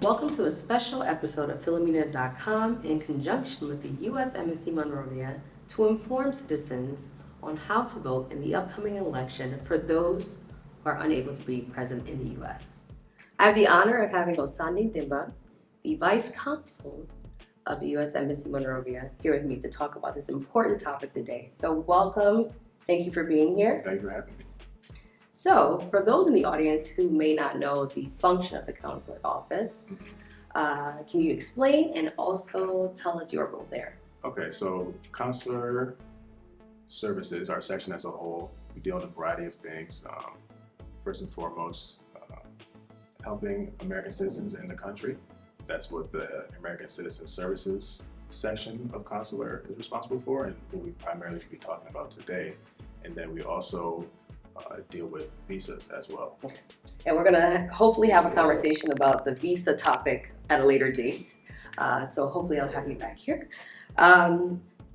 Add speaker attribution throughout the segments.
Speaker 1: Welcome to a special episode of Philomena.com in conjunction with the U.S. Embassy Monrovia to inform citizens on how to vote in the upcoming election for those who are unable to be present in the U.S. I have the honor of having Osondi Dimgba, the Vice Consul of the U.S. Embassy Monrovia, here with me to talk about this important topic today. So welcome. Thank you for being here.
Speaker 2: Thank you for having me.
Speaker 1: So, for those in the audience who may not know the function of the consulate office, can you explain and also tell us your role there?
Speaker 2: Okay, so consular services, our section as a whole, we deal with a variety of things. First and foremost, helping American citizens in the country. That's what the American Citizen Services section of consular is responsible for, and what we primarily be talking about today. And then we also deal with visas as well.
Speaker 1: Okay. And we're going to hopefully have a conversation about the visa topic at a later date. So hopefully I'll have you back here.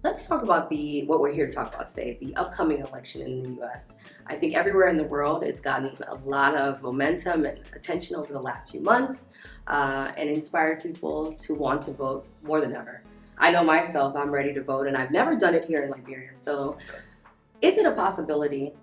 Speaker 1: Let's talk about what we're here to talk about today, the upcoming election in the U.S. I think everywhere in the world it's gotten a lot of momentum and attention over the last few months and inspired people to want to vote more than ever. I know myself, I'm ready to vote, and I've never done it here in Liberia. So is it a possibility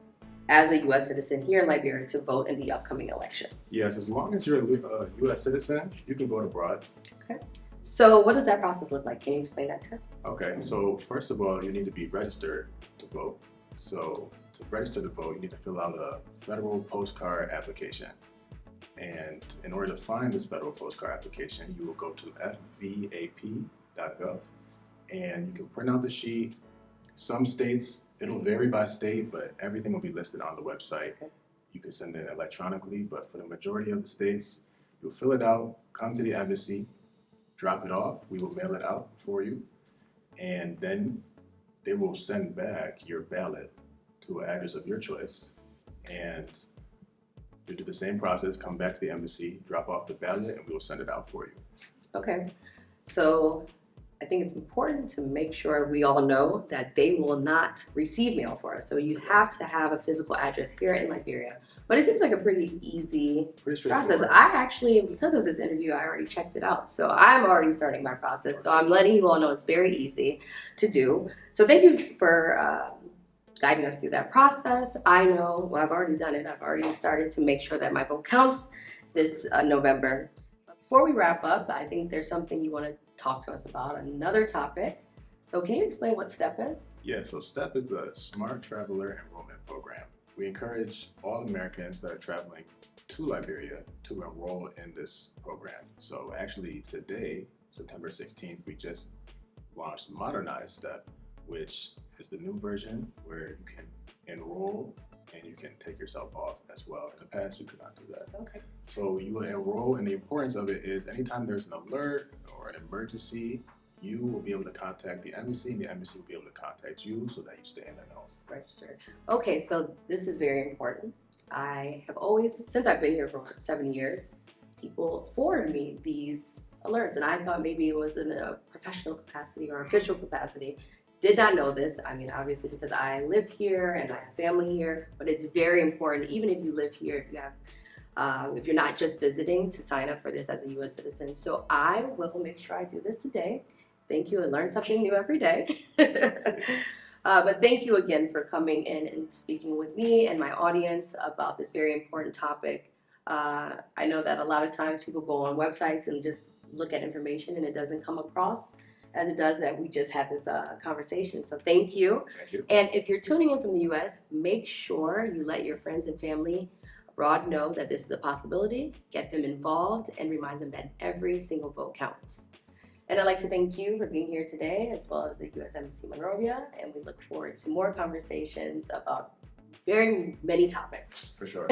Speaker 1: as a U.S. citizen here in Liberia to vote in the upcoming election?
Speaker 2: Yes, as long as you're a U.S. citizen, you can vote abroad.
Speaker 1: Okay. So what does that process look like? Can you explain that to me?
Speaker 2: Okay, so first of all, you need to be registered to vote. So to register to vote, you need to fill out a federal postcard application. And in order to find this federal postcard application, you will go to fvap.gov and you can print out the sheet. Some states, it'll vary by state, but everything will be listed on the website.
Speaker 1: Okay.
Speaker 2: You can send it electronically, but for the majority of the states, you'll fill it out, come to the embassy, drop it off, we will mail it out for you, and then they will send back your ballot to an address of your choice, and you do the same process, come back to the embassy, drop off the ballot, and we will send it out for you.
Speaker 1: Okay. So I think it's important to make sure we all know that they will not receive mail for us. So you have to have a physical address here in Liberia. But it seems like a pretty easy process. I actually, because of this interview, I already checked it out. So I'm already starting my process. So I'm letting you all know it's very easy to do. So thank you for guiding us through that process. I know, well, I've already done it. I've already started to make sure that my vote counts this November. Before we wrap up, I think there's something you want to talk to us about, another topic. So can you explain what STEP is?
Speaker 2: Yeah, so STEP is the Smart Traveler Enrollment Program. We encourage all Americans that are traveling to Liberia to enroll in this program. So actually today, September 16th, we just launched Modernized STEP, which is the new version where you can enroll and you can take yourself off as well. In the past, you could not do that.
Speaker 1: Okay.
Speaker 2: So you will enroll, and the importance of it is anytime there's an alert or an emergency, you will be able to contact the embassy, and the embassy will be able to contact you so that you stay in the know.
Speaker 1: Registered. Okay, so this is very important. I have always, since I've been here for 7 years, people forward me these alerts, and I thought maybe it was in a professional capacity or official capacity. Did not know this. I mean, obviously, because I live here and I have family here, but it's very important, even if you live here, if you have, if you're not just visiting, to sign up for this as a U.S. citizen. So I will make sure I do this today. Thank you, and learn something new every day. But thank you again for coming in and speaking with me and my audience about this very important topic. I know that a lot of times people go on websites and just look at information and it doesn't come across as it does that we just had this conversation. So thank you.
Speaker 2: Thank you.
Speaker 1: And if you're tuning in from the U.S., make sure you let your friends and family abroad know that this is a possibility, get them involved, and remind them that every single vote counts. And I'd like to thank you for being here today, as well as the U.S. Embassy Monrovia, and we look forward to more conversations about very many topics.
Speaker 2: For sure.